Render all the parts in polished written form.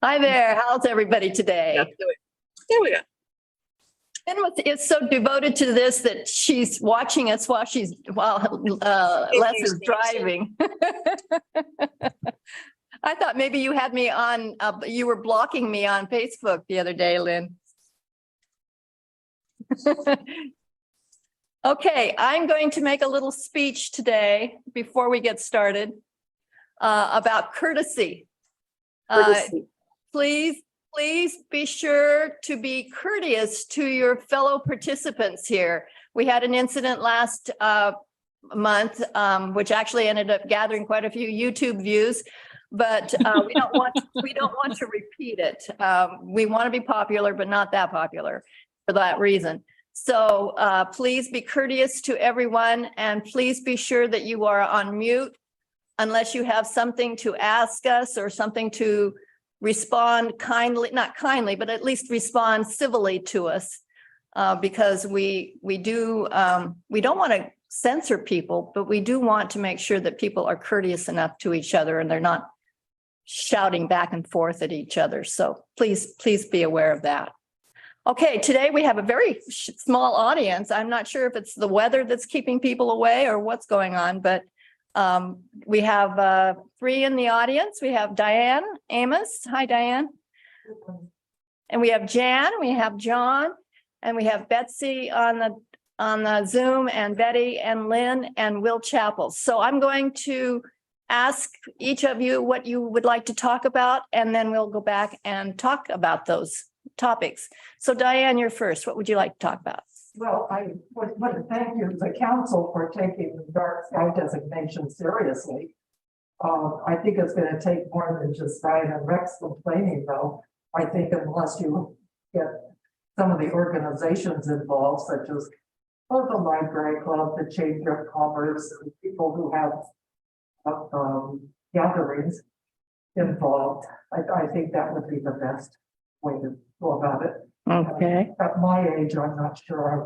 Hi there. How's everybody today? There we go. Emma is so devoted to this that she's watching us while Les is driving. I thought maybe you had me on, you were blocking me on Facebook the other day, Lynn. Okay, I'm going to make a little speech today before we get started about courtesy. Please be sure to be courteous to your fellow participants here. We had an incident last month, which actually ended up gathering quite a few YouTube views, but we don't want to repeat it. We want to be popular, but not that popular for that reason. So please be courteous to everyone, and please be sure that you are on mute unless you have something to ask us or something to respond kindly, not kindly, but at least respond civilly to us, because we don't want to censor people, but we do want to make sure that people are courteous enough to each other and they're not shouting back and forth at each other. So please be aware of that. Okay, today we have a very small audience. I'm not sure if it's the weather that's keeping people away or what's going on, but we have 3 in the audience. We have Diane Amos. Hi, Diane. And we have Jan, we have John, and we have Betsy on the Zoom, and Betty and Lynn and Will Chappell. So I'm going to ask each of you what you would like to talk about, and then we'll go back and talk about those topics. So Diane, you're first. What would you like to talk about? Well, I would want to thank you, the council, for taking the dark sky designation seriously. I think it's going to take more than just Brian and Rex complaining, though. I think unless you get some of the organizations involved, such as the Library Club, the Chamber of Commerce, and people who have gatherings involved, I think that would be the best way to go about it. Okay. At my age, I'm not sure I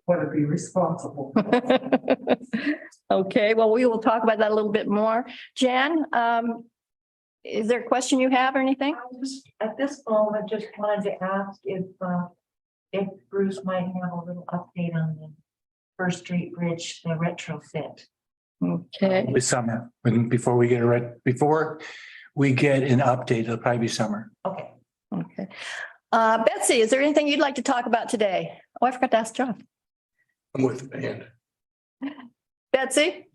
want to be responsible. Okay, well, we will talk about that a little bit more. Jan, is there a question you have or anything? At this moment, just wanted to ask if Bruce might have a little update on the First Street Bridge, the retrofit. Okay. This summer, before we get an update, it'll probably be summer. Okay. Okay. Betsy, is there anything you'd like to talk about today? Oh, I forgot to ask John. I'm with the band. Betsy?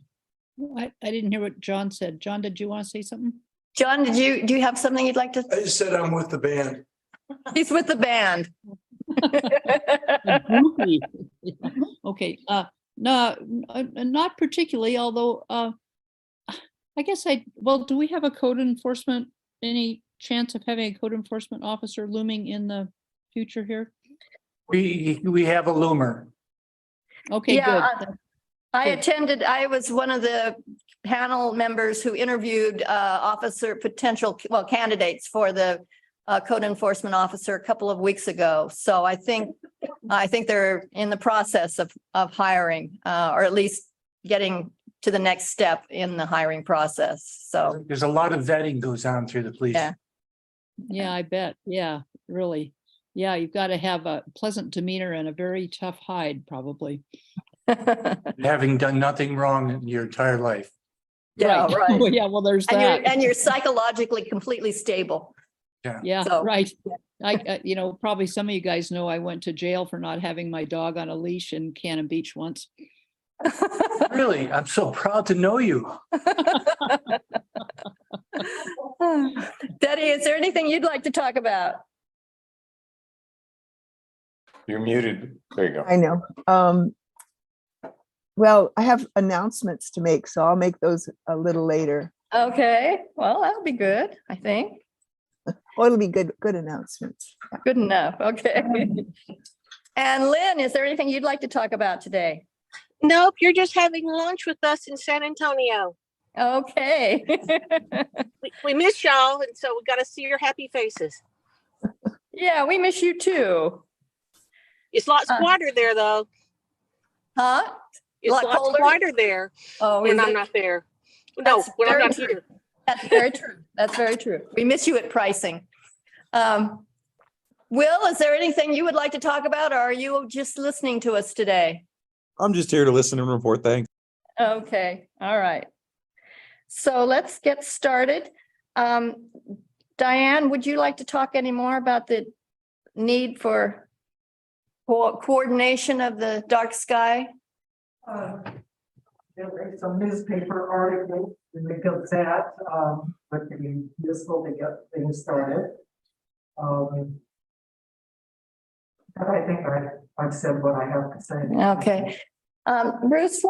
I didn't hear what John said. John, did you want to say something? John, do you have something you'd like to? I just said I'm with the band. He's with the band. Okay. No, not particularly, although I guess do we have a code enforcement, any chance of having a code enforcement officer looming in the future here? We have a loomer. Okay, Yeah, good. I was one of the panel members who interviewed potential candidates for the code enforcement officer a couple of weeks ago. So I think they're in the process of hiring, or at least getting to the next step in the hiring process. So There's a lot of vetting goes on through the police. Yeah, I bet. Yeah, really. Yeah, you've got to have a pleasant demeanor and a very tough hide, probably. Having done nothing wrong in your entire life. Yeah, right. Yeah, well, there's that. And you're psychologically completely stable. Yeah, So- right. I probably some of you guys know I went to jail for not having my dog on a leash in Cannon Beach once. Really, I'm so proud to know you. Betty, is there anything you'd like to talk about? You're muted. There you go. I know. Well, I have announcements to make, so I'll make those a little later. Okay, well, that'll be good, I think. Well, it'll be good announcements. Good enough, okay. And Lynn, is there anything you'd like to talk about today? Nope, you're just having lunch with us in San Antonio. Okay. We miss y'all, and so we got to see your happy faces. Yeah, we miss you too. It's lots quieter there, though. Huh? It's Lot lots colder? quieter there Oh, when is I'm it? not there. No, That's when I'm very not true. here. That's very true. That's very true. We miss you at pricing. Will, is there anything you would like to talk about, or are you just listening to us today? I'm just here to listen and report. Thanks. Okay, all right. So let's get started. Diane, would you like to talk any more about the need for coordination of the dark sky? There's some newspaper articles in the Gazette, but it'd be useful to get things started. But I think I've said what I have to say. Okay. Bruce,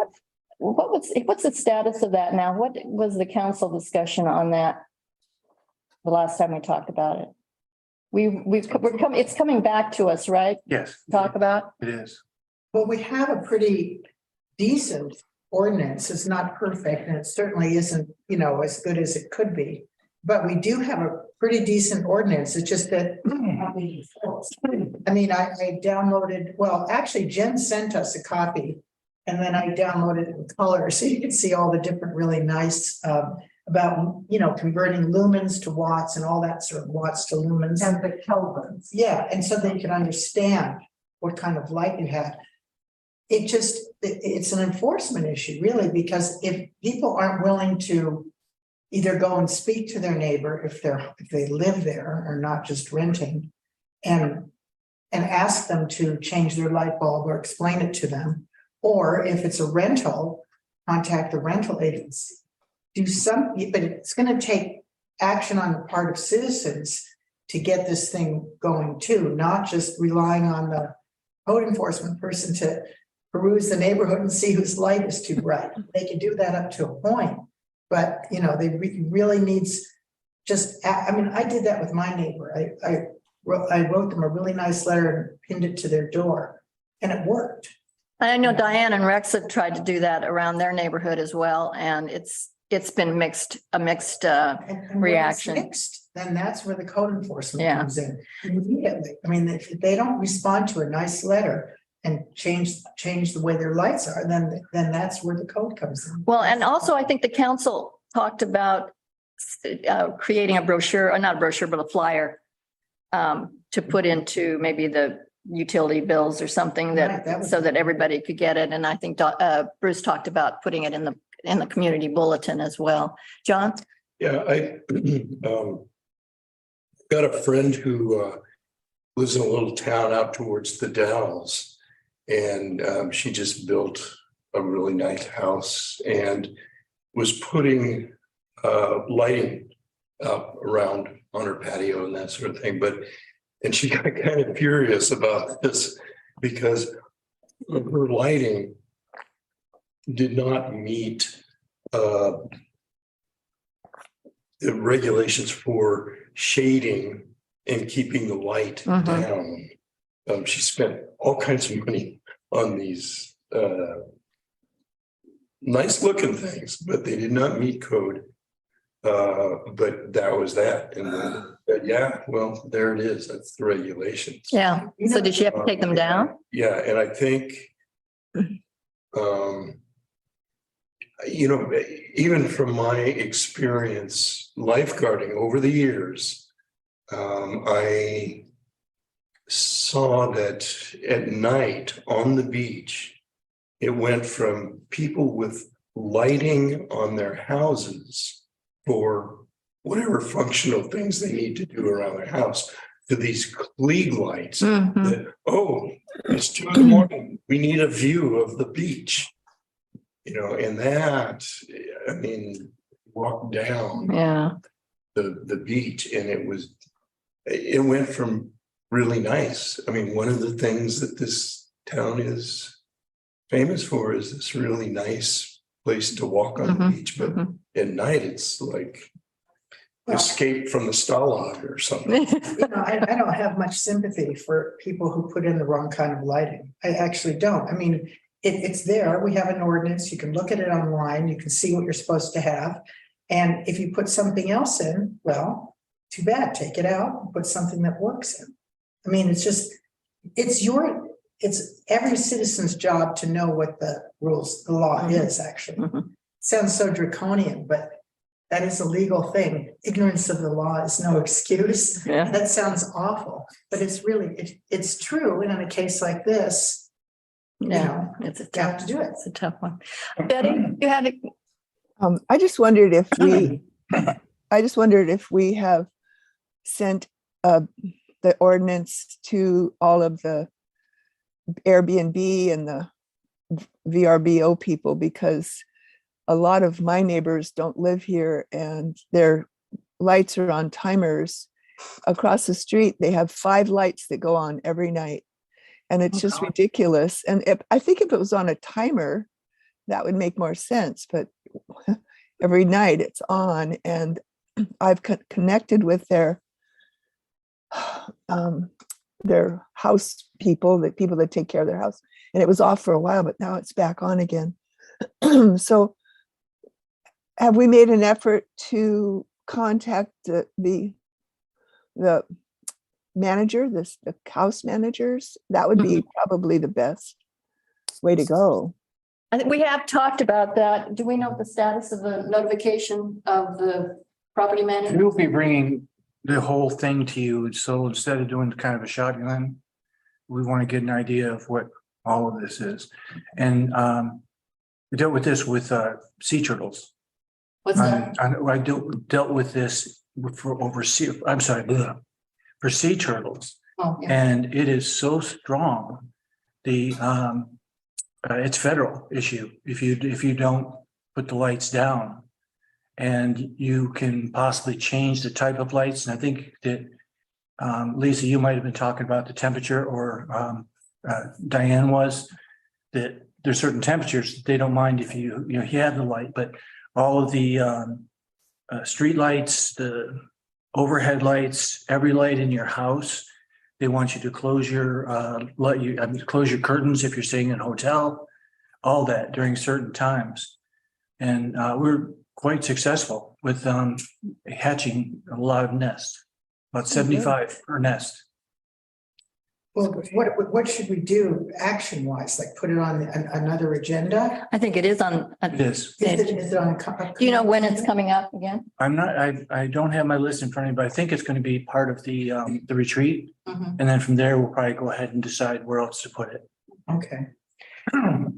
what's the status of that now? What was the council discussion on that? The last time we talked about it? It's coming back to us, right? Yes, Talk about? it is. Well, we have a pretty decent ordinance. It's not perfect and it certainly isn't, as good as it could be. But we do have a pretty decent ordinance. It's just that, I mean, I downloaded, well, actually Jen sent us a copy and then I downloaded it in color so you can see all the different really nice about, converting lumens to watts and all that sort of watts to lumens. And the Kelvins. Yeah, and so they can understand what kind of light you have. It's an enforcement issue, really, because if people aren't willing to either go and speak to their neighbor if they live there or not just renting, and ask them to change their light bulb or explain it to them, or if it's a rental, contact the rental agency. But it's going to take action on the part of citizens to get this thing going too, not just relying on the code enforcement person to peruse the neighborhood and see whose light is too bright. They can do that up to a point, but they really needs I did that with my neighbor. I wrote them a really nice letter and pinned it to their door, and it worked. I know Diane and Rex have tried to do that around their neighborhood as well, and it's been a mixed And when it's reaction. mixed, then that's where the code enforcement Yeah. comes in immediately. I mean, if they don't respond to a nice letter and change the way their lights are, then that's where the code comes in. Well, and also I think the council talked about creating a brochure, or not a brochure, but a flyer to put into maybe the utility bills or something Right, that would so be that everybody could get it. And I think Bruce talked about putting it in the community bulletin as well. John? Yeah, I got a friend who lives in a little town out towards the Dells. And she just built a really nice house and was putting lighting up around on her patio and that sort of thing. And she got kind of furious about this because her lighting did not meet the regulations for shading and keeping the light down. She spent all kinds of money on these nice looking things, but they did not meet code. But that was that. And then, yeah, well, there it is. That's the regulations. Yeah. So did she have to take them down? Yeah, and I think, even from my experience lifeguarding over the years, I saw that at night on the beach, it went from people with lighting on their houses for whatever functional things they need to do around their house to these Klieg lights that, it's 2 a.m, we need a view of the beach. And that, walked down the beach and it went from really nice. One of the things that this town is famous for is this really nice place to walk on the beach, but at night it's like escape from the Stalag or something. I don't have much sympathy for people who put in the wrong kind of lighting. I actually don't. It's there. We have an ordinance. You can look at it online. You can see what you're supposed to have. And if you put something else in, well, too bad. Take it out and put something that works in. It's every citizen's job to know what the law is, actually. Sounds so draconian, but that is a legal thing. Ignorance of the law is no excuse. Yeah. That sounds awful, but it's really, it's true. And in a case like this, you Yeah, know, it's a you have tough, to do it. it's a tough one. Betty, you had a, I just wondered if we have sent the ordinance to all of the Airbnb and the VRBO people, because a lot of my neighbors don't live here and their lights are on timers. Across the street, they have 5 lights that go on every night. And it's just ridiculous. And I think if it was on a timer, that would make more sense. But every night it's on, and I've connected with their house people, the people that take care of their house. And it was off for a while, but now it's back on again. So have we made an effort to contact the manager, the house managers? That would be probably the best way to go. I think we have talked about that. Do we know the status of the notification of the property manager? We'll be bringing the whole thing to you. So instead of doing kind of a shotgun, we want to get an idea of what all of this is. And we dealt with this with sea turtles. What's that? I dealt with this for sea turtles. Oh, yeah. And it is so strong. It's federal issue if you don't put the lights down, and you can possibly change the type of lights. And I think that Lisa, you might have been talking about the temperature, or Diane was, that there's certain temperatures that they don't mind if you have the light, but all of the street lights, the overhead lights, every light in your house, they want you to close your close your curtains if you're staying in a hotel, all that during certain times. And we're quite successful with hatching a lot of nests, about 75 per nest. Well, what should we do action wise? Like put it on another agenda? I think it is on. It is. Is it on? Do you know when it's coming up again? I'm not, I don't have my list in front of me, but I think it's going to be part of the retreat. Mhm. And then from there, we'll probably go ahead and decide where else to put it. Okay.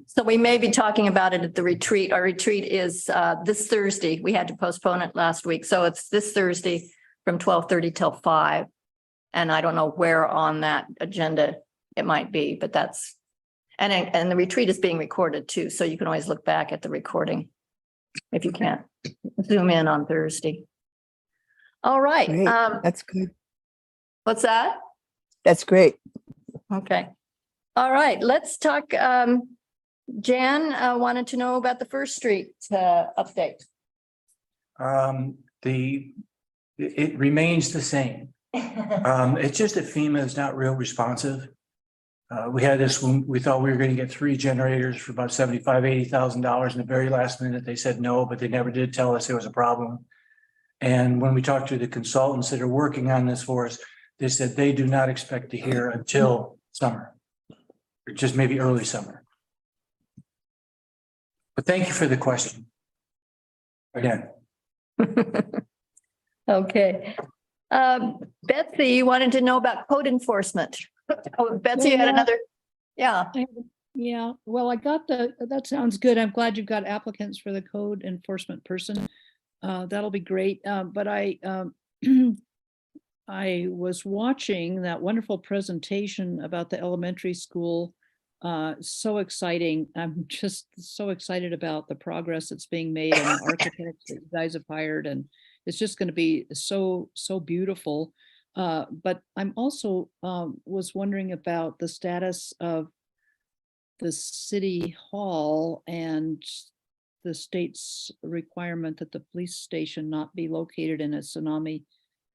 So we may be talking about it at the retreat. Our retreat is this Thursday. We had to postpone it last week. So it's this Thursday from 12:30 till 5. And I don't know where on that agenda it might be, but that's, and the retreat is being recorded too. So you can always look back at the recording if you can't zoom in on Thursday. All right. Great. That's good. What's that? That's great. Okay. All right, let's talk. Jan wanted to know about the First Street update. It remains the same. It's just that FEMA is not real responsive. We had this when we thought we were going to get 3 generators for about $75,000-$80,000. In the very last minute, they said no, but they never did tell us there was a problem. And when we talked to the consultants that are working on this for us, they said they do not expect to hear until summer, or just maybe early summer. But thank you for the question. Again. Okay. Betsy, you wanted to know about code enforcement. Oh, Betsy, you had another, yeah. Yeah, well, I got that sounds good. I'm glad you've got applicants for the code enforcement person. That'll be great. But I was watching that wonderful presentation about the elementary school. So exciting. I'm just so excited about the progress that's being made and the architects that you guys have hired, and it's just going to be so beautiful. But I'm also was wondering about the status of the city hall and the state's requirement that the police station not be located in a tsunami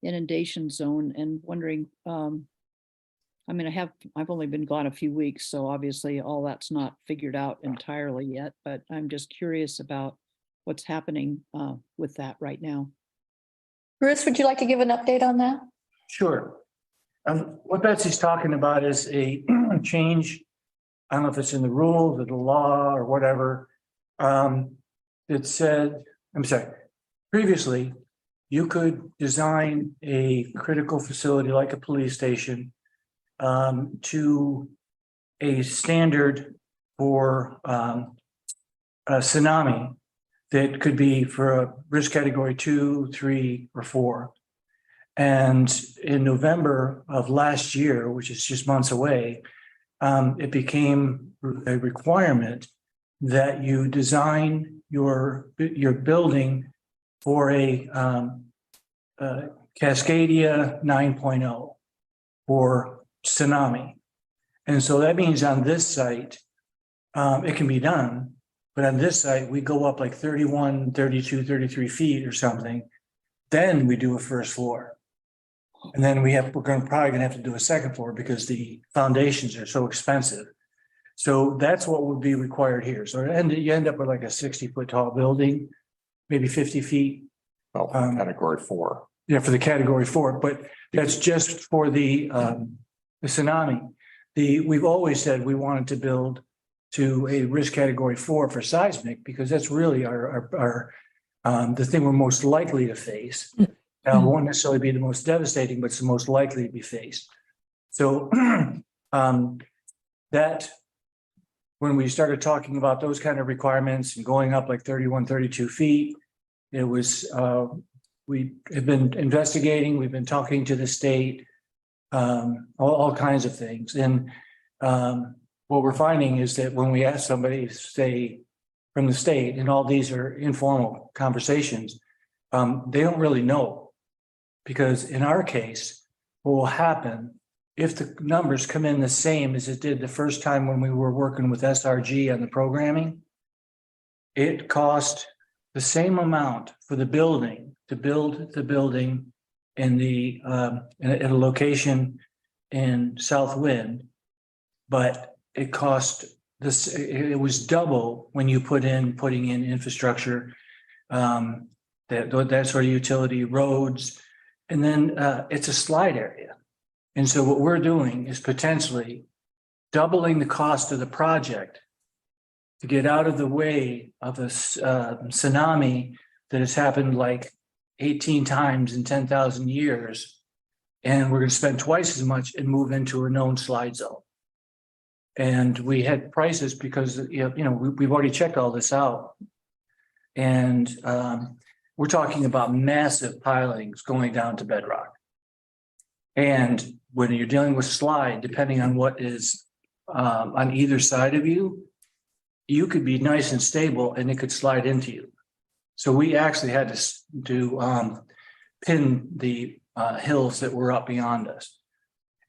inundation zone, and wondering, I mean, I've only been gone a few weeks, so obviously all that's not figured out entirely yet, but I'm just curious about what's happening with that right now. Bruce, would you like to give an update on that? Sure. What Betsy's talking about is a change. I don't know if it's in the rules or the law or whatever. It said, I'm sorry, previously, you could design a critical facility like a police station to a standard for a tsunami that could be for a risk category 2, 3, or 4. And in November of last year, which is just months away, it became a requirement that you design your building for a Cascadia 9.0 for tsunami. And so that means on this site, it can be done, but on this site, we go up like 31, 32, 33 feet or something. Then we do a first floor. And then we're probably gonna have to do a second floor because the foundations are so expensive. So that's what would be required here. So you end up with like a 60-foot tall building, maybe 50 feet. Well, category 4. Yeah, for the category 4, but that's just for the tsunami. We've always said we wanted to build to a risk category 4 for seismic, because that's really our the thing we're most likely to face. Now, it won't necessarily be the most devastating, but it's the most likely to be faced. So that when we started talking about those kind of requirements and going up like 31, 32 feet, it was we have been investigating, we've been talking to the state, all kinds of things. And what we're finding is that when we ask somebody, say, from the state, and all these are informal conversations, they don't really know. Because in our case, what will happen if the numbers come in the same as it did the first time when we were working with SRG on the programming, it cost the same amount for the building to build the building in the at a location in Southwind, but it cost this. It was double when you putting in infrastructure, that sort of utility, roads, and then it's a slide area. And so what we're doing is potentially doubling the cost of the project to get out of the way of a tsunami that has happened like 18 times in 10,000 years. And we're going to spend twice as much and move into a known slide zone. And we had prices because, we've already checked all this out. And we're talking about massive pilings going down to bedrock. And when you're dealing with slide, depending on what is on either side of you, you could be nice and stable and it could slide into you. So we actually had to pin the hills that were up beyond us.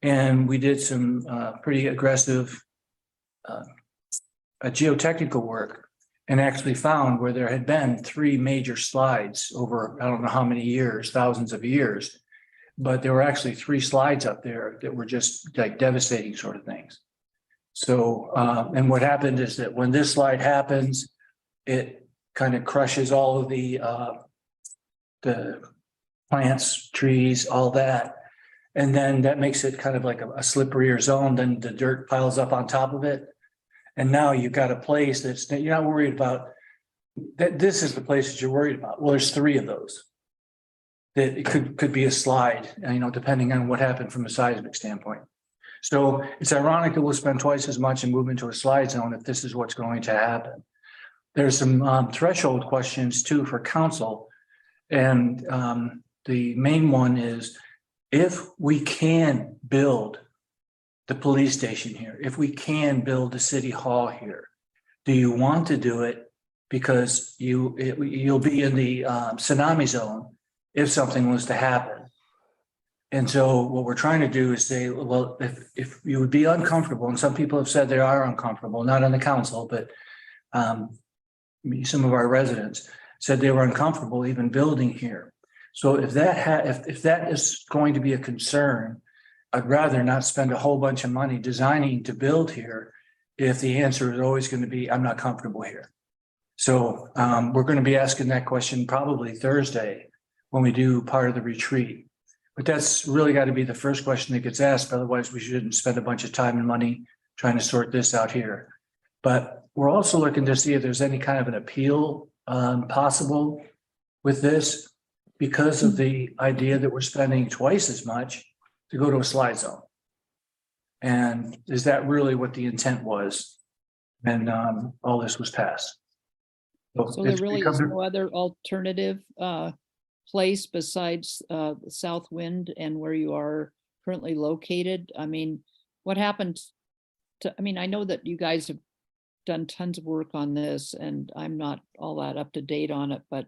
And we did some pretty aggressive geotechnical work and actually found where there had been 3 major slides over, I don't know how many years, thousands of years, but there were actually 3 slides up there that were just like devastating sort of things. So, and what happened is that when this slide happens, it kind of crushes all of the plants, trees, all that. And then that makes it kind of like a slipperier zone. Then the dirt piles up on top of it. And now you've got a place that's, you're not worried about, that this is the place that you're worried about. Well, there's 3 of those that it could be a slide, depending on what happened from a seismic standpoint. So it's ironic that we'll spend twice as much and move into a slide zone if this is what's going to happen. There's some threshold questions too for council. And the main one is, if we can build the police station here, if we can build the city hall here, do you want to do it because you'll be in the tsunami zone if something was to happen? And so what we're trying to do is say, well, if you would be uncomfortable, and some people have said they are uncomfortable, not on the council, but some of our residents said they were uncomfortable even building here. So if that is going to be a concern, I'd rather not spend a whole bunch of money designing to build here if the answer is always going to be, I'm not comfortable here. So we're going to be asking that question probably Thursday when we do part of the retreat. But that's really got to be the first question that gets asked. Otherwise, we shouldn't spend a bunch of time and money trying to sort this out here. But we're also looking to see if there's any kind of an appeal possible with this because of the idea that we're spending twice as much to go to a slide zone. And is that really what the intent was? And all this was passed. So there it's really become- is no other alternative place besides the South Wind and where you are currently located? I mean, what happened to, I mean, I know that you guys have done tons of work on this and I'm not all that up to date on it, but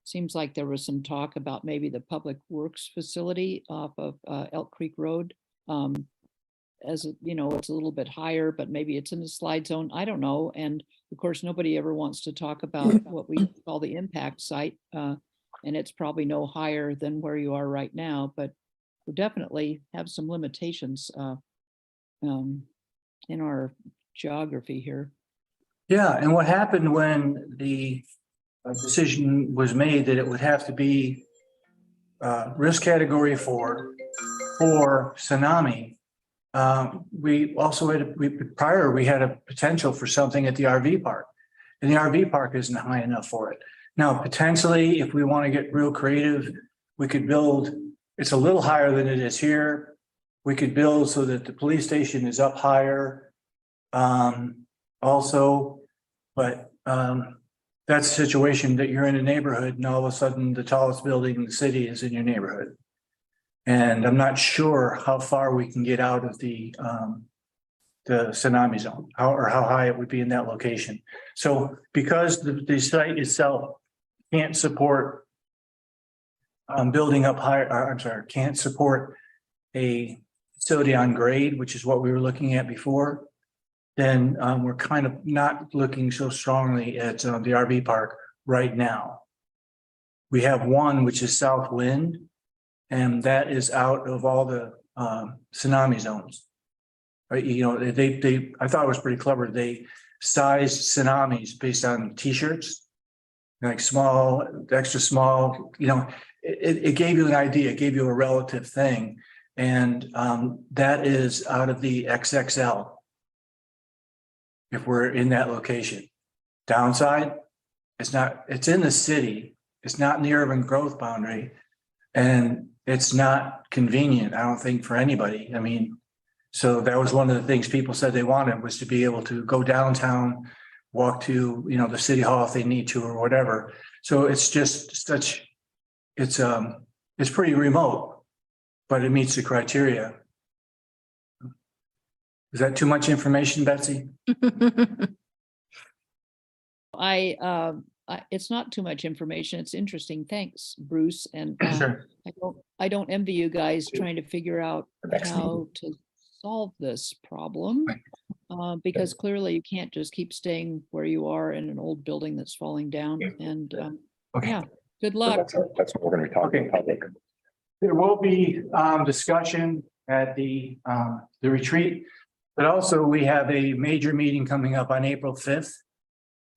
seems like there was some talk about maybe the Public Works facility off of Elk Creek Road. As you know, it's a little bit higher, but maybe it's in the slide zone. I don't know. And of course, nobody ever wants to talk about what we call the impact site. And it's probably no higher than where you are right now, but we definitely have some limitations in our geography here. Yeah, and what happened when the decision was made that it would have to be risk category 4 for tsunami. We also had, we had a potential for something at the RV park, and the RV park isn't high enough for it. Now, potentially, if we want to get real creative, we could build, it's a little higher than it is here. We could build so that the police station is up higher. Also, but that's a situation that you're in a neighborhood and all of a sudden the tallest building in the city is in your neighborhood. And I'm not sure how far we can get out of the tsunami zone, how high it would be in that location. So because the site itself can't support building up higher, I'm sorry, can't support a facility on grade, which is what we were looking at before, then we're kind of not looking so strongly at the RV park right now. We have one, which is South Wind, and that is out of all the tsunami zones. Right, you know, I thought it was pretty clever. They sized tsunamis based on t-shirts, like small, extra small, you know, it gave you an idea, it gave you a relative thing. And that is out of the XXL. If we're in that location. Downside, it's in the city, it's not near urban growth boundary, and it's not convenient, I don't think, for anybody. I mean, so that was one of the things people said they wanted, was to be able to go downtown, walk to, you know, the city hall if they need to or whatever. So it's just such, it's pretty remote, but it meets the criteria. Is that too much information, Betsy? It's not too much information. It's interesting. Thanks, Bruce. And Sure. I don't envy you guys trying to figure out Next how to solve this problem. Because clearly you can't just keep staying where you are in an old building that's falling down. And Okay. yeah, good So luck. that's what we're gonna be talking about. Public. There will be discussion at the retreat, but also we have a major meeting coming up on April 5th.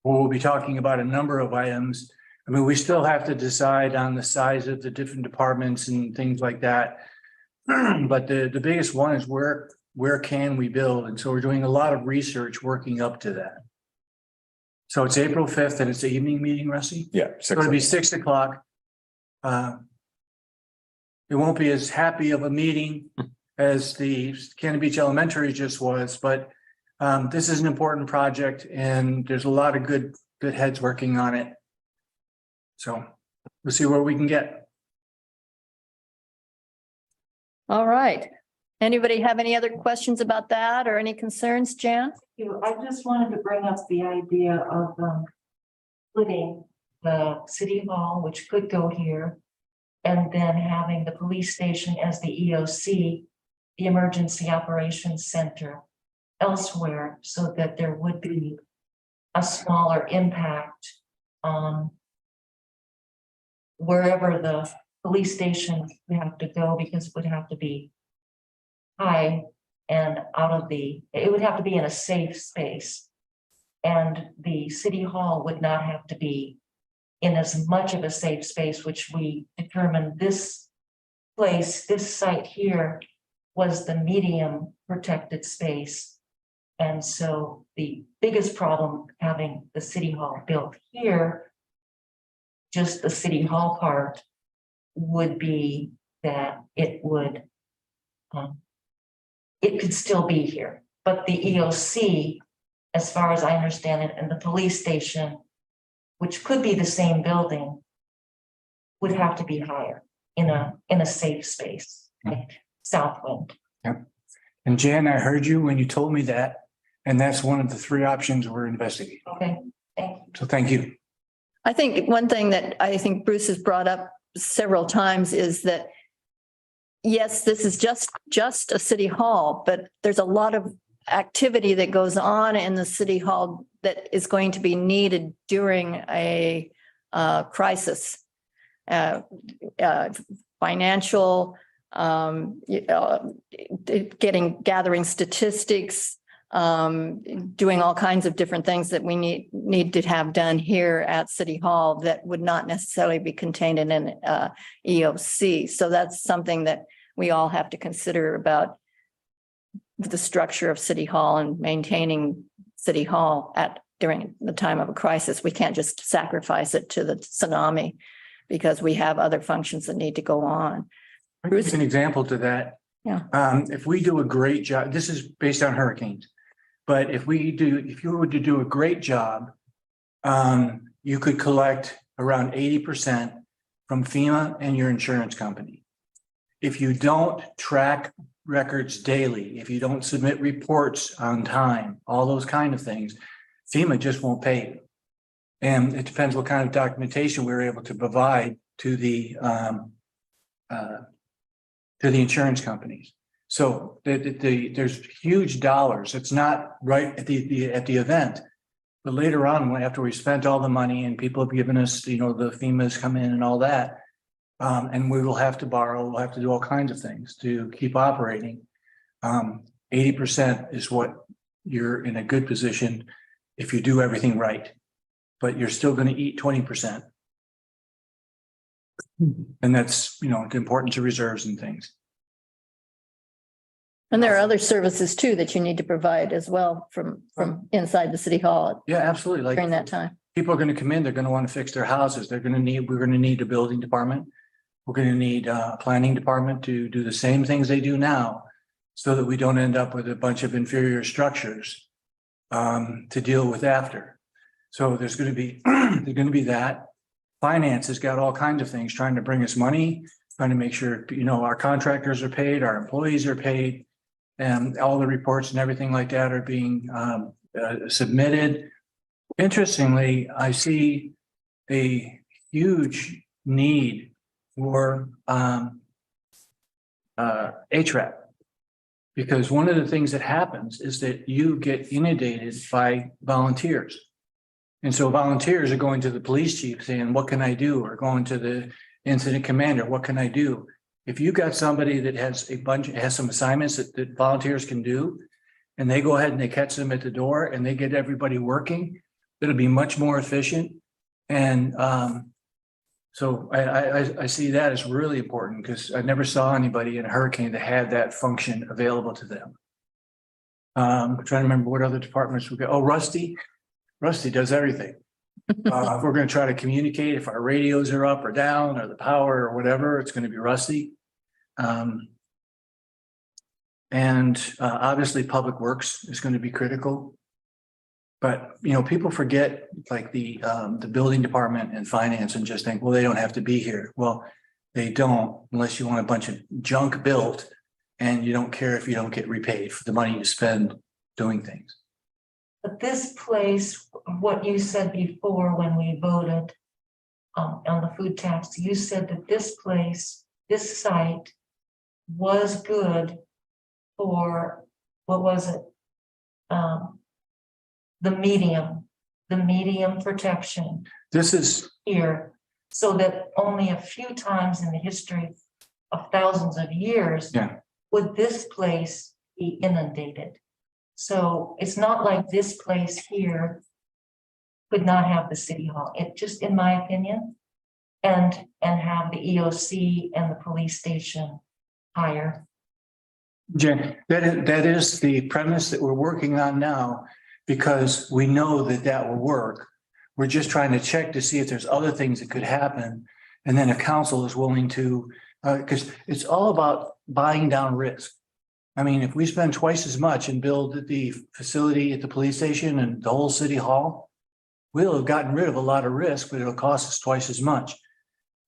Where we'll be talking about a number of items. I mean, we still have to decide on the size of the different departments and things like that. But the biggest one is where can we build? And so we're doing a lot of research working up to that. So it's April 5th and it's the evening meeting, Rusty? Yeah. So it'll be 6 o'clock. It won't be as happy of a meeting as the Cannon Beach Elementary just was, but this is an important project and there's a lot of good heads working on it. So we'll see where we can get. All right. Anybody have any other questions about that or any concerns, Jan? I just wanted to bring up the idea of splitting the city hall, which could go here, and then having the police station as the EOC, the Emergency Operations Center, elsewhere, so that there would be a smaller impact on wherever the police station would have to go, because it would have to be high and it would have to be in a safe space. And the city hall would not have to be in as much of a safe space, which we determined this site here was the medium protected space. And so the biggest problem having the city hall built here just the city hall part would be that it would, it could still be here, but the EOC, as far as I understand it, and the police station, which could be the same building, would have to be higher in a safe space, like Southwind. And Jan, I heard you when you told me that, and that's one of the 3 options we're investigating. Okay, thank you. So thank you. I think one thing that I think Bruce has brought up several times is that, yes, this is just a city hall, but there's a lot of activity that goes on in the city hall that is going to be needed during a crisis. Financial, gathering statistics, doing all kinds of different things that we need to have done here at City Hall that would not necessarily be contained in an EOC. So that's something that we all have to consider about the structure of City Hall and maintaining City Hall during the time of a crisis. We can't just sacrifice it to the tsunami because we have other functions that need to go on. Here's an example to that. Yeah. If we do a great job, this is based on hurricanes, but if you were to do a great job, you could collect around 80% from FEMA and your insurance company. If you don't track records daily, if you don't submit reports on time, all those kind of things, FEMA just won't pay you. And it depends what kind of documentation we're able to provide to the insurance companies. So there's huge dollars. It's not right at the event, but later on, after we spent all the money and people have given us, the FEMA's come in and all that, and we will have to borrow, we'll have to do all kinds of things to keep operating. 80% is what you're in a good position if you do everything right, but you're still going to eat 20%. And that's, the importance of reserves and things. And there are other services too that you need to provide as well from inside the City Hall Yeah, absolutely. during that time. People are going to come in, they're going to want to fix their houses. We're going to need a building department. We're going to need a planning department to do the same things they do now so that we don't end up with a bunch of inferior structures to deal with after. So there's going to be that. Finance has got all kinds of things trying to bring us money, trying to make sure, our contractors are paid, our employees are paid, and all the reports and everything like that are being submitted. Interestingly, I see a huge need for HRAP, because one of the things that happens is that you get inundated by volunteers. And so volunteers are going to the police chief saying, what can I do? Or going to the incident commander, what can I do? If you got somebody that has some assignments that volunteers can do, and they go ahead and they catch them at the door and they get everybody working, it'll be much more efficient. And so I see that as really important, because I never saw anybody in a hurricane that had that function available to them. I'm trying to remember what other departments we got. Oh, Rusty does everything. If we're going to try to communicate, if our radios are up or down or the power or whatever, it's going to be Rusty. And obviously Public Works is going to be critical. But, people forget like the building department and finance and just think, well, they don't have to be here. Well, they don't, unless you want a bunch of junk built and you don't care if you don't get repaid for the money you spend doing things. But this place, what you said before when we voted on the food tax, you said that this place, this site was good for, what was it? The medium protection. This is Here, so that only a few times in the history of thousands of years would this place be inundated. So it's not like this place here could not have the city hall. It just, in my opinion, and have the EOC and the police station higher. Jen, that is the premise that we're working on now, because we know that will work. We're just trying to check to see if there's other things that could happen. And then a council is willing to, because it's all about buying down risk. I mean, if we spend twice as much and build the facility at the police station and the whole city hall, we'll have gotten rid of a lot of risk, but it'll cost us twice as much.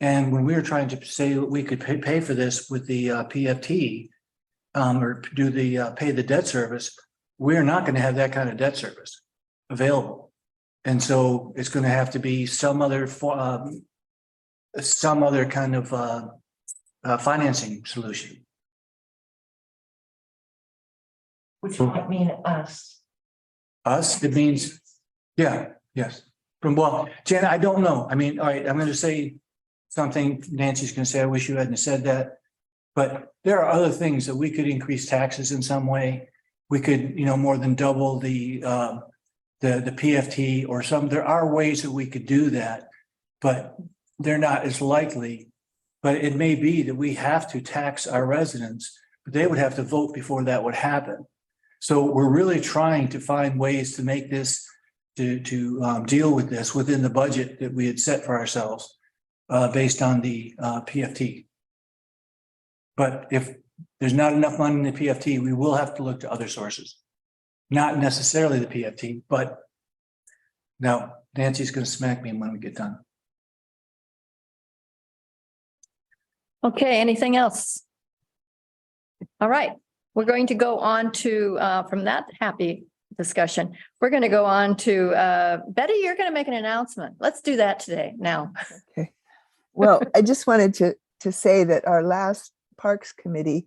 And when we were trying to say that we could pay for this with the PFT, or do the pay the debt service, we're not going to have that kind of debt service available. And so it's going to have to be some other kind of financing solution. Which might mean us. Us, it means, yeah, yes. Well, Jen, I don't know. I mean, all right, I'm going to say something Nancy's going to say, I wish you hadn't said that. But there are other things that we could increase taxes in some way. We could, more than double the PFT or some, there are ways that we could do that, but they're not as likely. But it may be that we have to tax our residents, but they would have to vote before that would happen. So we're really trying to find ways to make this, to deal with this within the budget that we had set for ourselves based on the PFT. But if there's not enough money in the PFT, we will have to look to other sources. Not necessarily the PFT, but now Nancy's going to smack me when we get done. Okay, anything else? All right, we're going to go on to, from that happy discussion, we're going to go on to, Betty, you're going to make an announcement. Let's do that today, now. Okay. Well, I just wanted to say that our last Parks Committee,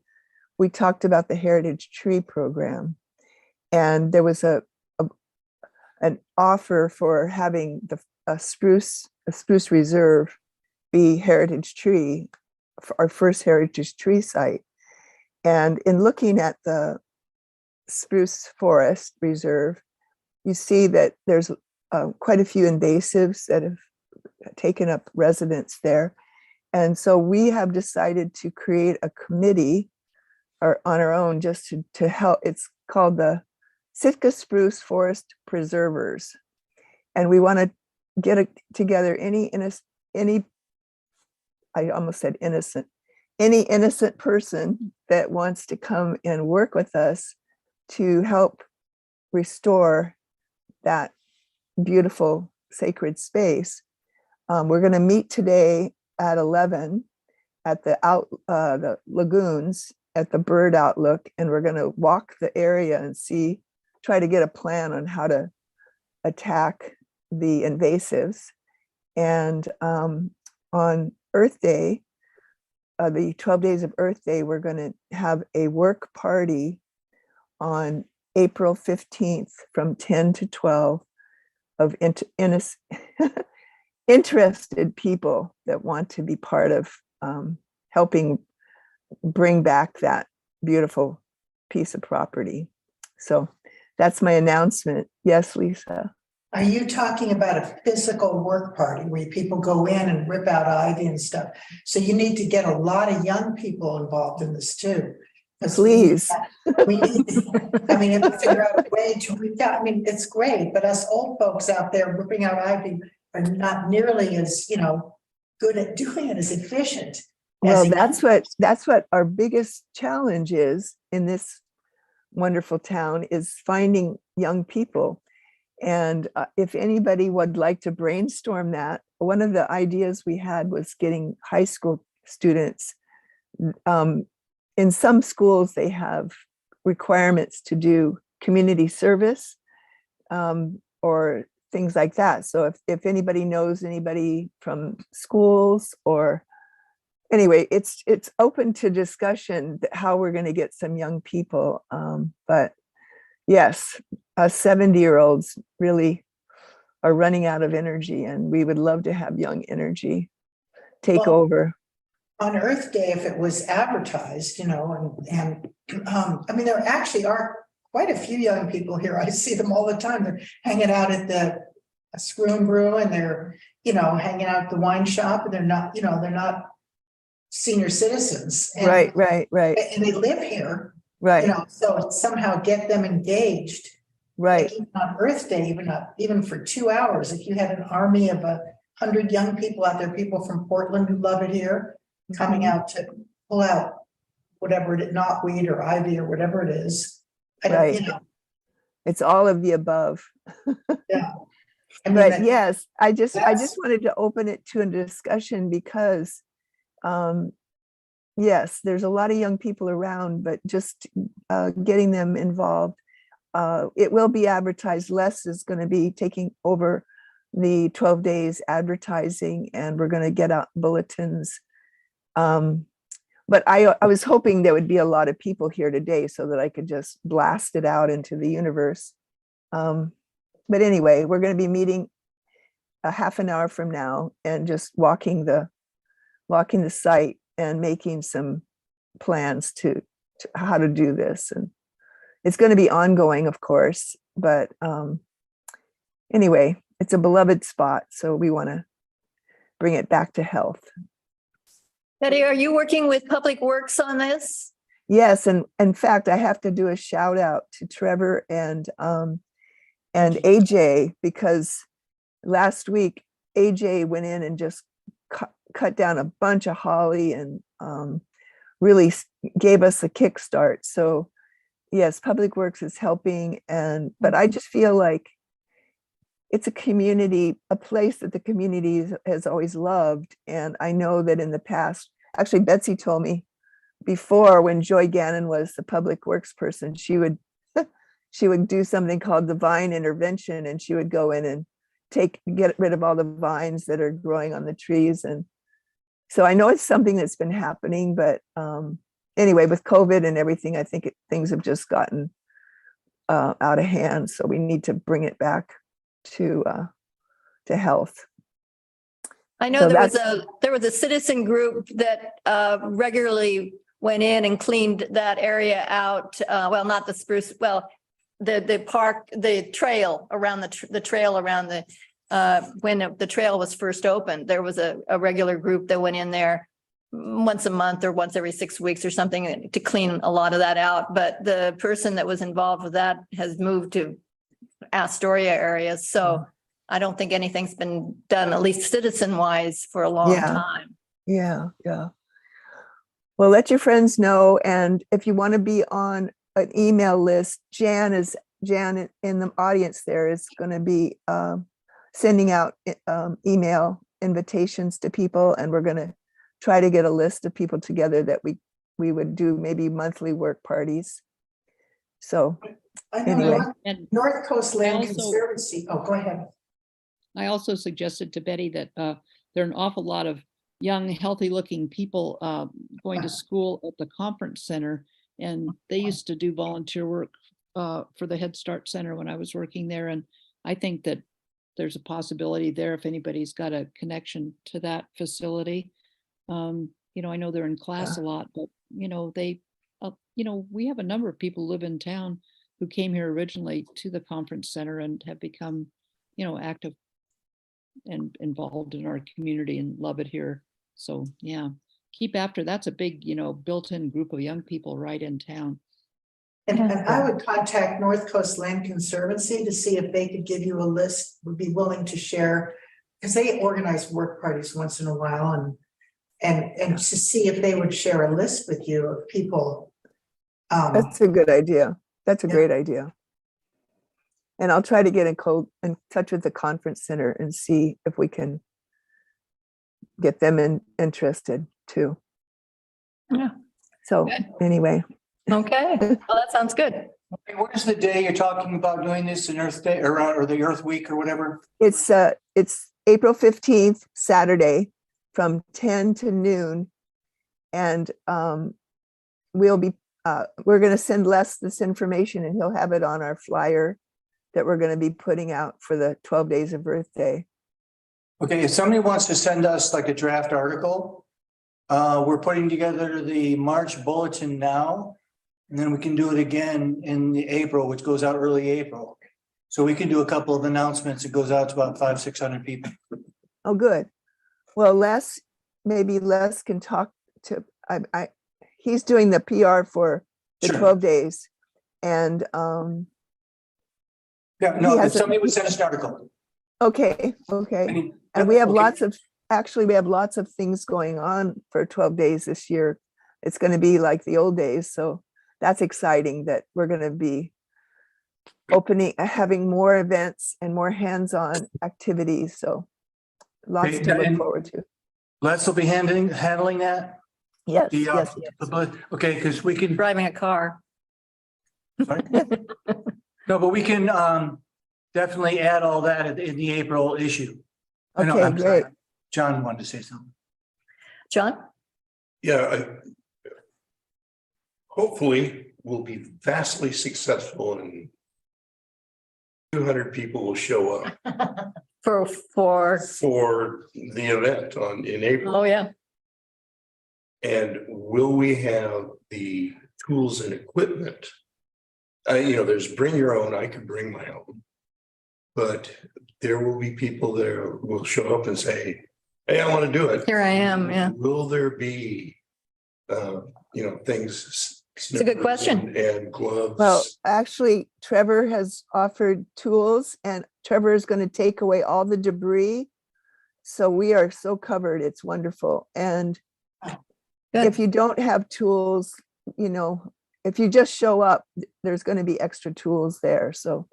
we talked about the Heritage Tree Program. And there was an offer for having a spruce reserve be heritage tree, our first heritage tree site. And in looking at the spruce forest reserve, you see that there's quite a few invasives that have taken up residence there. And so we have decided to create a committee on our own just to help. It's called the Sitka Spruce Forest Preservers. And we want to get together any I almost said innocent, any innocent person that wants to come and work with us to help restore that beautiful sacred space. We're going to meet today at 11 at the lagoons at the bird outlook, and we're going to walk the area and try to get a plan on how to attack the invasives. And on Earth Day, the 12 Days of Earth Day, we're going to have a work party on April 15th from 10 to 12 of interested people that want to be part of helping bring back that beautiful piece of property. So that's my announcement. Yes, Lisa. Are you talking about a physical work party where people go in and rip out ivy and stuff? So you need to get a lot of young people involved in this too. Please. We need, I mean, if we figure out a way to reach out, I mean, it's great, but us old folks out there ripping out ivy are not nearly as, good at doing it, as efficient. Well, that's what our biggest challenge is in this wonderful town, is finding young people. And if anybody would like to brainstorm that, one of the ideas we had was getting high school students. In some schools, they have requirements to do community service or things like that. So if anybody knows anybody from schools, or anyway, it's open to discussion how we're going to get some young people. But yes, us 70-year-olds really are running out of energy, and we would love to have young energy take over. On Earth Day, if it was advertised, and I mean, there actually are quite a few young people here. I see them all the time. They're hanging out at the Screw and Brew, and they're, hanging out at the wine shop, and they're not senior citizens. And, Right. And they live here. Right. So somehow get them engaged right, like even on Earth Day, even for 2 hours, if you had an army of 100 young people out there, people from Portland who love it here, coming Mhm. out to pull out whatever it, knotweed or ivy or whatever it is. I don't, Right. it's all of the above. yeah. I mean, But yes, I just that's- wanted to open it to a discussion because, yes, there's a lot of young people around, but just getting them involved. It will be advertised. Les is going to be taking over the 12 days advertising, and we're going to get out bulletins. But I was hoping there would be a lot of people here today so that I could just blast it out into the universe. But anyway, we're going to be meeting a half an hour from now and just walking the site and making some plans to how to do this. And it's going to be ongoing, of course, but anyway, it's a beloved spot, so we want to bring it back to health. Betty, are you working with Public Works on this? Yes, and in fact, I have to do a shout out to Trevor and AJ, because last week AJ went in and just cut down a bunch of holly and really gave us a kickstart. So yes, Public Works is helping, but I just feel like it's a community, a place that the community has always loved. And I know that in the past, actually Betsy told me before, when Joy Gannon was the Public Works person, she would do something called divine intervention, and she would go in and get rid of all the vines that are growing on the trees. And so I know it's something that's been happening, but anyway, with COVID and everything, I think things have just gotten out of hand. So we need to bring it back to health. I know So there was a citizen group that regularly went in and cleaned that area out. Well, not the spruce, well, the park, the trail around the trail around when the trail was first opened. There was a regular group that went in there once a month or once every 6 weeks or something to clean a lot of that out. But the person that was involved with that has moved to Astoria area. So I don't think anything's been done, at least citizen wise, for a long time. Yeah. Well, let your friends know. And if you want to be on an email list, Jan in the audience there is going to be sending out email invitations to people. And we're going to try to get a list of people together that we would do maybe monthly work parties. So I know anyway. North Coast Land also- Conservancy. Oh, go ahead. I also suggested to Betty that there are an awful lot of young, healthy-looking people going to school at the conference center, and they used to do volunteer work for the Head Start Center when I was working there. And I think that there's a possibility there if anybody's got a connection to that facility. I know they're in class a lot, but we have a number of people who live in town who came here originally to the conference center and have become, active and involved in our community and love it here. So yeah, keep after. That's a big, built-in group of young people right in town. And I would contact North Coast Land Conservancy to see if they could give you a list, would be willing to share, because they organize work parties once in a while, and to see if they would share a list with you of people. That's a good idea. That's a Yeah. great idea. And I'll try to get in touch with the conference center and see if we can get them interested too. Yeah. So Good. anyway, Okay, well, that sounds good. Okay, what is the day you're talking about doing this, in Earth Day or the Earth Week or whatever? it's April 15th, Saturday, from 10 to noon. And we're going to send Les this information, and he'll have it on our flyer that we're going to be putting out for the 12 days of Earth Day. Okay, if somebody wants to send us like a draft article, we're putting together the March bulletin now, and then we can do it again in the April, which goes out early April. So we can do a couple of announcements. It goes out to about 500-600 people. Oh, good. Well, maybe Les can talk to, he's doing the PR for the Sure. 12 days. And Yeah, He no, has a- somebody would send us an article. Okay, I okay. mean, And we have okay. we have lots of things going on for 12 days this year. It's going to be like the old days. So that's exciting that we're going to be having more events and more hands-on activities. So lots Okay, to look and- forward to. Les will be handling that. Yes, The, yes, okay, because we can, Driving a car. sorry? No, but we can definitely add all that in the April issue. I know, Okay, I'm sorry. great. John wanted to say something. John? Yeah, hopefully we'll be vastly successful and 200 people will show up For, for the event in April. oh, yeah. And will we have the tools and equipment? There's bring your own, I could bring my own. But there will be people there who will show up and say, hey, I want to do it. Here I am, yeah. Will there be, things? It's a good question. And gloves. Well, actually, Trevor has offered tools and Trevor is going to take away all the debris. So we are so covered. It's wonderful. And Good. if you don't have tools, if you just show up, there's going to be extra tools there. So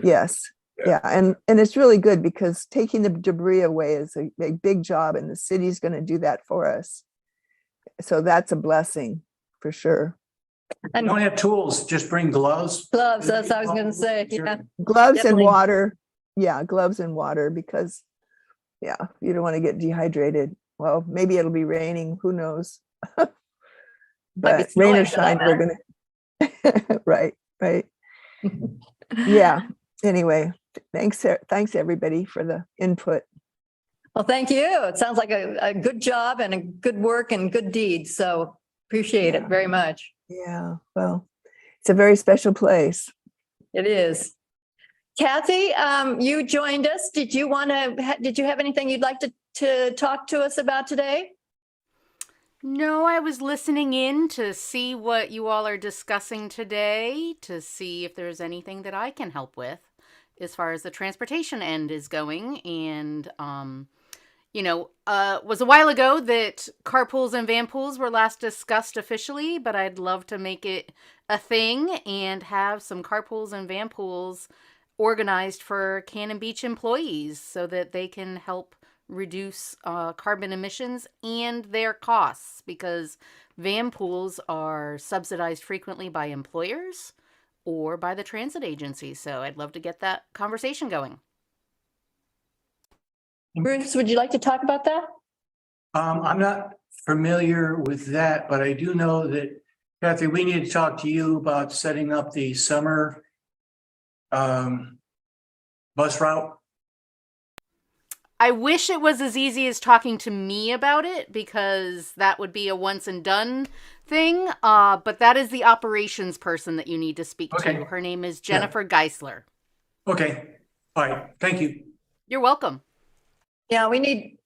yes. Yeah. And it's really good because taking the debris away is a big job and the city's going to do that for us. So that's a blessing for sure. And Don't have tools, just bring gloves. gloves, that's what I was gonna say, yeah. Gloves Definitely. and water. Yeah, gloves and water because you don't want to get dehydrated. Well, maybe it'll be raining, who knows? But rain or snowing for that shine, we're gonna right. Yeah. Anyway, thanks everybody for the input. Well, thank you. It sounds like a good job and a good work and good deed. So appreciate it very much. Yeah, well, it's a very special place. It is. Kathy, you joined us. Did you have anything you'd like to talk to us about today? No, I was listening in to see what you all are discussing today, to see if there's anything that I can help with as far as the transportation end is going. And, was a while ago that carpools and vanpools were last discussed officially, but I'd love to make it a thing and have some carpools and vanpools organized for Cannon Beach employees so that they can help reduce carbon emissions and their costs, because van pools are subsidized frequently by employers or by the transit agency. So I'd love to get that conversation going. Bruce, would you like to talk about that? I'm not familiar with that, but I do know that, Kathy, we need to talk to you about setting up the summer bus route. I wish it was as easy as talking to me about it, because that would be a once and done thing. But that is the operations person that you need to speak Okay. to. Her name is Jennifer Geisler. Okay, all right, thank you. You're welcome. Yeah, we need,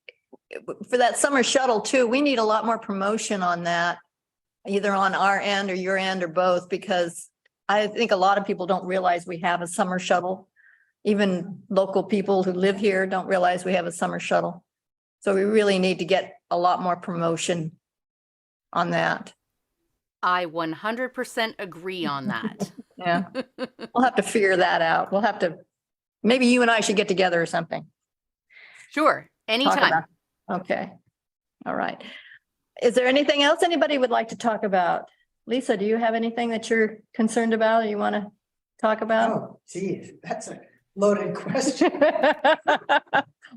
for that summer shuttle too, we need a lot more promotion on that, either on our end or your end or both, because I think a lot of people don't realize we have a summer shuttle. Even local people who live here don't realize we have a summer shuttle. So we really need to get a lot more promotion on that. I 100% agree on that. Yeah, we'll have to figure that out. We'll have to, maybe you and I should get together or something. Sure, Talk anytime. about- Okay, all right. Is there anything else anybody would like to talk about? Lisa, do you have anything that you're concerned about or you want to talk about? Oh, geez, that's a loaded question.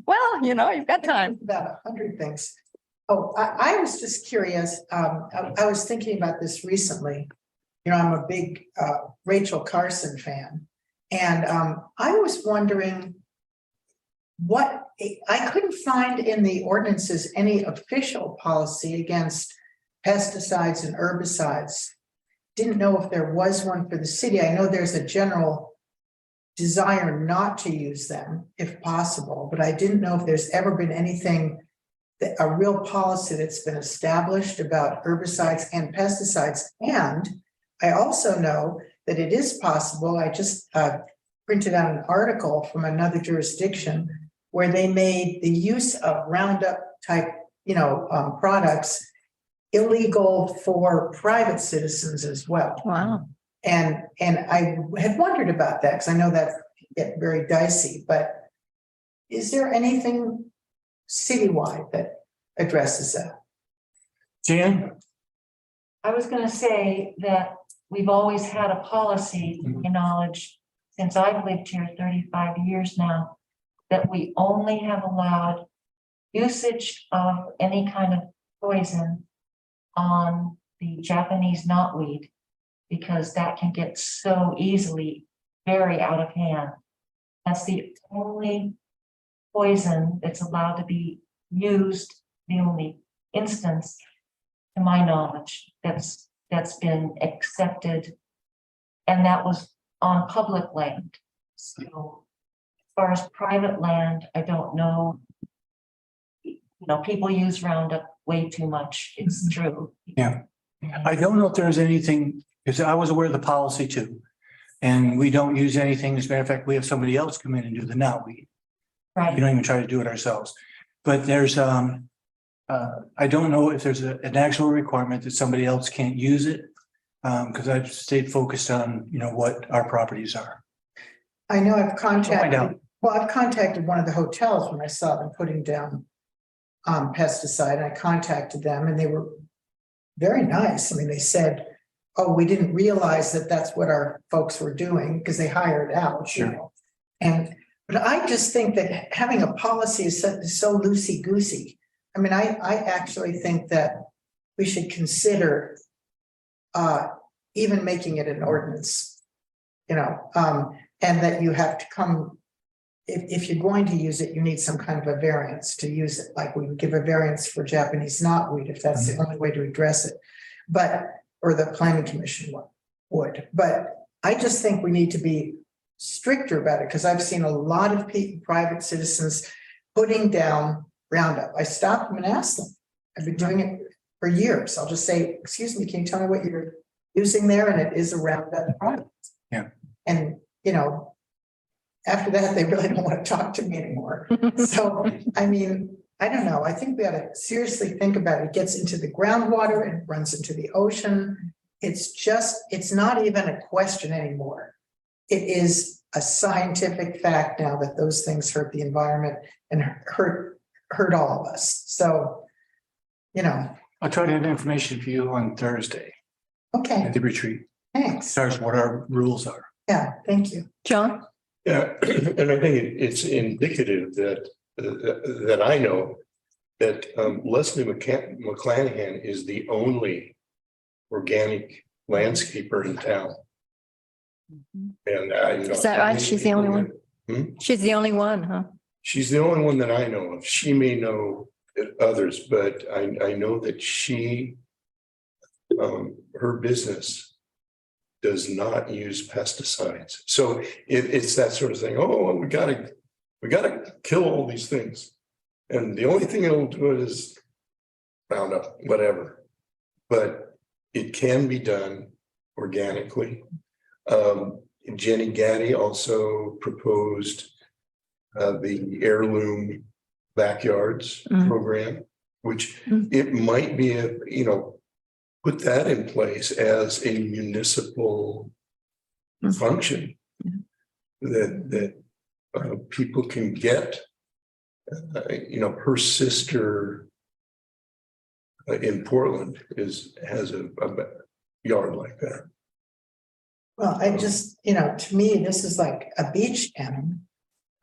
Well, you've got time. About 100 things. Oh, I was just curious. I was thinking about this recently. I'm a big Rachel Carson fan. And I was wondering what, I couldn't find in the ordinances any official policy against pesticides and herbicides. Didn't know if there was one for the city. I know there's a general desire not to use them if possible, but I didn't know if there's ever been anything, a real policy that's been established about herbicides and pesticides. And I also know that it is possible, I just printed out an article from another jurisdiction where they made the use of Roundup type, products illegal for private citizens as well. Wow. And I had wondered about that because I know that get very dicey, but is there anything citywide that addresses that? Jan? I was gonna say that we've always had a policy, to my knowledge, since I've lived here 35 years now, that we only have allowed usage of any kind of poison on the Japanese knotweed, because that can get so easily very out of hand. That's the only poison that's allowed to be used, the only instance, to my knowledge, that's been accepted. And that was on public land. So as far as private land, I don't know. People use Roundup way too much. It's true. Yeah. I don't know if there's anything, because I was aware of the policy too. And we don't use anything. As a matter of fact, we have somebody else come in and do the knotweed. We Right. don't even try to do it ourselves. But there's, I don't know if there's an actual requirement that somebody else can't use it. Because I've stayed focused on, what our properties are. I know I've Find contacted, out. well, I've contacted one of the hotels when I saw them putting down pesticide, and I contacted them and they were very nice. I mean, they said, oh, we didn't realize that that's what our folks were doing because they hired out. Sure. But I just think that having a policy is so loosey-goosey. I mean, I actually think that we should consider even making it an ordinance, and that you have to come, if you're going to use it, you need some kind of a variance to use it. Like we would give a variance for Japanese knotweed if that's the only way to address it. Or the planning commission would. But I just think we need to be stricter about it because I've seen a lot of private citizens putting down Roundup. I stopped them and asked them. I've been doing it for years. I'll just say, excuse me, can you tell me what you're using there? And it is a Roundup product. Yeah. And, after that, they really don't want to talk to me anymore. So, I mean, I don't know. I think we ought to seriously think about it. It gets into the groundwater and runs into the ocean. It's not even a question anymore. It is a scientific fact now that those things hurt the environment and hurt all of us. So, I'll try to have information for you on Thursday okay, at the retreat. thanks. As far as what our rules are. Yeah, thank you. John? Yeah, and I think it's indicative that I know that Leslie McClanahan is the only organic landscaper in town. And Is that right? She's the only one? She's the only one, huh? She's the only one that I know of. She may know others, but I know that her business does not use pesticides. So it's that sort of thing. Oh, we gotta kill all these things. And the only thing it'll do it is Roundup, whatever. But it can be done organically. Jenny Gaddy also proposed the heirloom backyards program, which it might be put that in place as a municipal function that people can get. Her sister in Portland has a yard like that. Well, I just, to me, this is like a beach animal.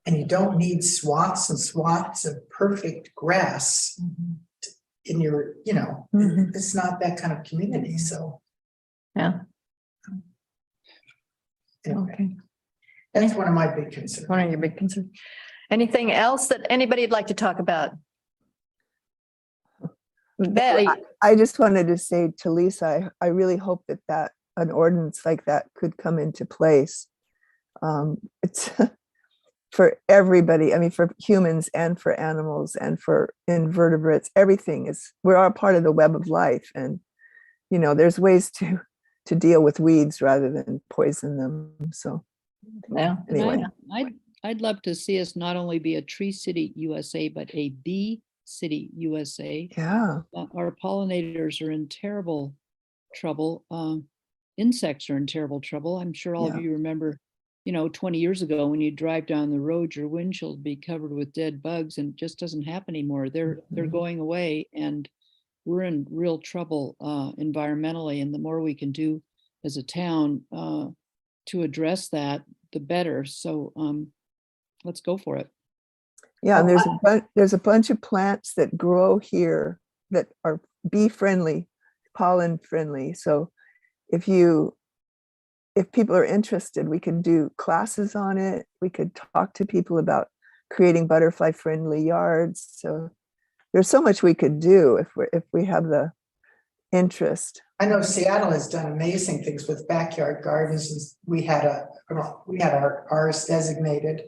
And you don't need swaths and swaths of perfect grass in your, it's not that kind of community. So. Yeah. Anyway, Okay. that's one of my big concerns. One of your big concerns. Anything else that anybody'd like to talk about? Betty? I just wanted to say to Lisa, I really hope that an ordinance like that could come into place. It's for everybody. I mean, for humans and for animals and for invertebrates, everything we're all part of the web of life. And, there's ways to deal with weeds rather than poison them. So Yeah. And Anyway, I'd love to see us not only be a Tree City USA, but a Bee City USA. yeah, Our pollinators are in terrible trouble. Insects are in terrible trouble. I'm sure all of Yeah. you remember, 20 years ago, when you drive down the road, your windshield would be covered with dead bugs, and it just doesn't happen anymore. They're Mhm. going away, and we're in real trouble environmentally. And the more we can do as a town to address that, the better. So let's go for it. yeah. And there's a bunch of plants that grow here that are bee friendly, pollen friendly. So if people are interested, we could do classes on it. We could talk to people about creating butterfly friendly yards. So there's so much we could do if we have the interest. I know Seattle has done amazing things with backyard gardens. And we had ours designated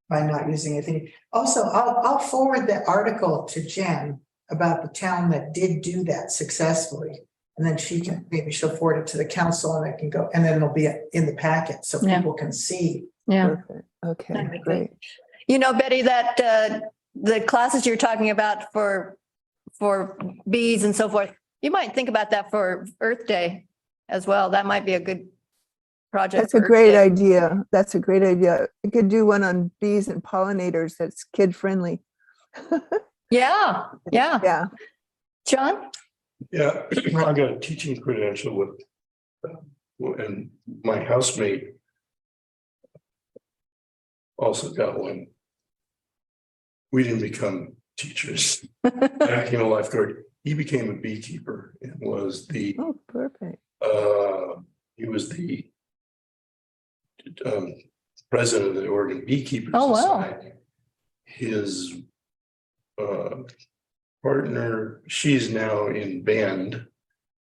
by not using anything. Also, I'll forward the article to Jen about the town that did do that successfully. And then she'll forward it to the council, and it can go, and then it'll be in the packet so Yeah. people can see. Yeah. Perfect. Okay, That'd be good. great. You know, Betty, that the classes you're talking about for bees and so forth, you might think about that for Earth Day as well. That might be a good project. That's a for Earth great Day. idea. That's a great idea. You could do one on bees and pollinators that's kid friendly. Yeah, yeah. Yeah. John? Yeah, I got a teaching credential with, and my housemate also got one. We didn't become teachers. I became a lifeguard. He became a beekeeper and was the, Oh, perfect. he was the president of the Oregon Beekeepers Oh, wow. Society. His partner, she's now in Bend.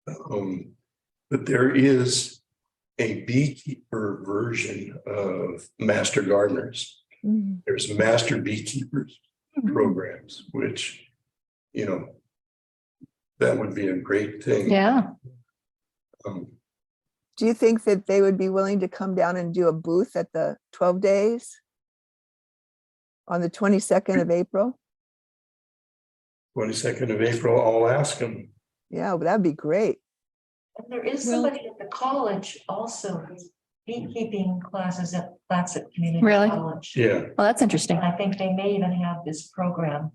But there is a beekeeper version of Master Gardeners. Mhm. There's Master Beekeepers programs, which, that would be a great thing. Yeah. Do you think that they would be willing to come down and do a booth at the 12 days on the 22nd of April? 22nd of April, I'll ask them. Yeah, well, that'd be great. And there is Well- somebody at the college also who's beekeeping classes at Clatsop Community Really? College. Yeah, Well, that's interesting. And I think they may even have this program.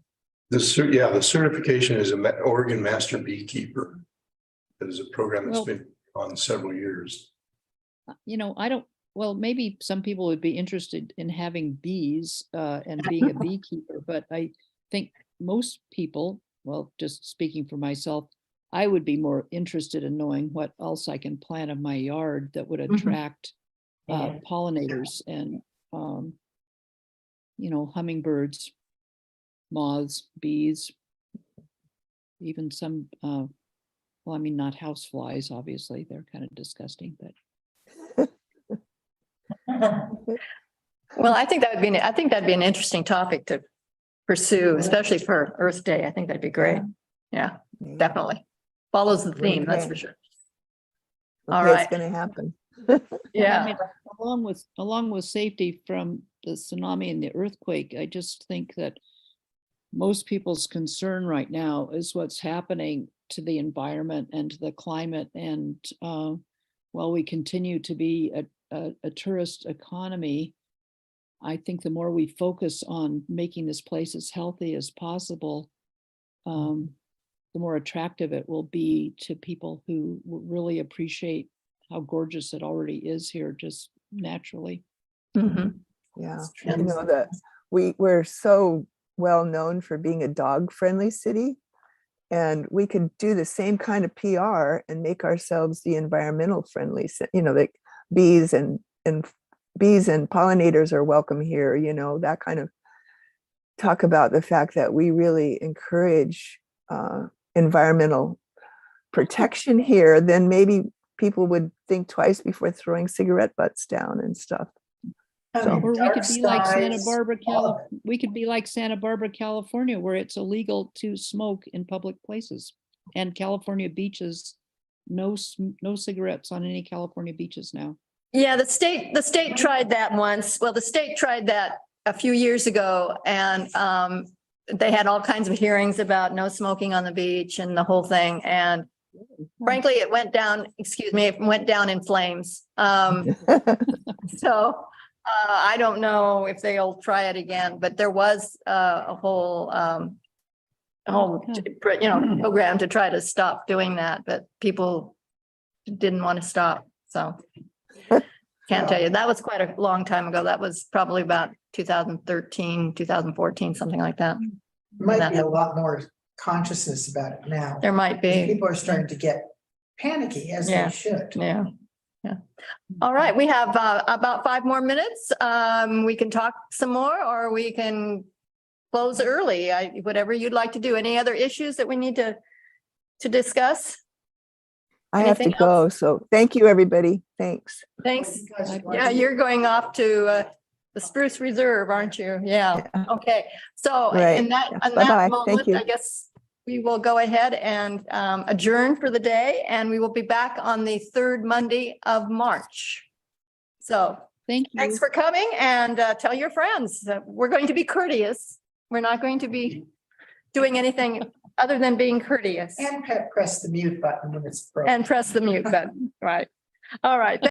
the certification is Oregon Master Beekeeper. It is a program that's Well- been on several years. Maybe some people would be interested in having bees and being a beekeeper, but I think most people, well, just speaking for myself, I would be more interested in knowing what else I can plant in my yard that would attract Yeah. pollinators and, hummingbirds, moths, bees, even some, not house flies, obviously, they're kind of disgusting, but Well, I think that'd be an interesting topic to pursue, especially for Earth Day. I think that'd be great. Yeah, Yeah. definitely. Follows the theme, that's Okay. for sure. All Okay, right. it's gonna happen. Yeah. along with safety from the tsunami and the earthquake, I just think that most people's concern right now is what's happening to the environment and to the climate. And while we continue to be a tourist economy, I think the more we focus on making this place as healthy as possible, the more attractive it will be to people who really appreciate how gorgeous it already is here, just naturally. Mhm. Yeah, true. you know that we're so well known for being a dog friendly city, and we could do the same kind of PR and make ourselves the environmental friendly. Like bees and pollinators are welcome here. That kind of talk about the fact that we really encourage environmental protection here. Then maybe people would think twice before throwing cigarette butts down and stuff. So- Or we Dark could be like Santa skies. Barbara, we could be like Santa Barbara, California, where it's illegal to smoke in public places. And California beaches, no cigarettes on any California beaches now. Yeah, the state tried that once. Well, the state tried that a few years ago and they had all kinds of hearings about no smoking on the beach and the whole thing. And frankly, it went down, it went down in flames. So I don't know if they'll try it again, but there was a whole program to try to stop doing that, but people didn't want to stop. So can't tell you. That was quite a long time ago. That was probably about 2013, 2014, something like that. Might be a lot more consciousness about it now. There might be. People are starting to get panicky, as Yeah. they should. Yeah. Yeah. All right. We have about 5 more minutes. We can talk some more or we can close early. Whatever you'd like to do. Any other issues that we need to discuss? I have to Anything go. So thank you, everybody. Thanks. Thanks. You guys Yeah, you're going off to the Spruce Reserve, aren't you? Yeah. Okay. So Right. in that Bye-bye. Thank moment, you. I guess we will go ahead and adjourn for the day, and we will be back on the 3rd Monday of March. So Thank you. thanks for coming, and tell your friends that we're going to be courteous. We're not going to be doing anything other than being courteous And press the mute button when it's broken. and press the mute button. Right. All right.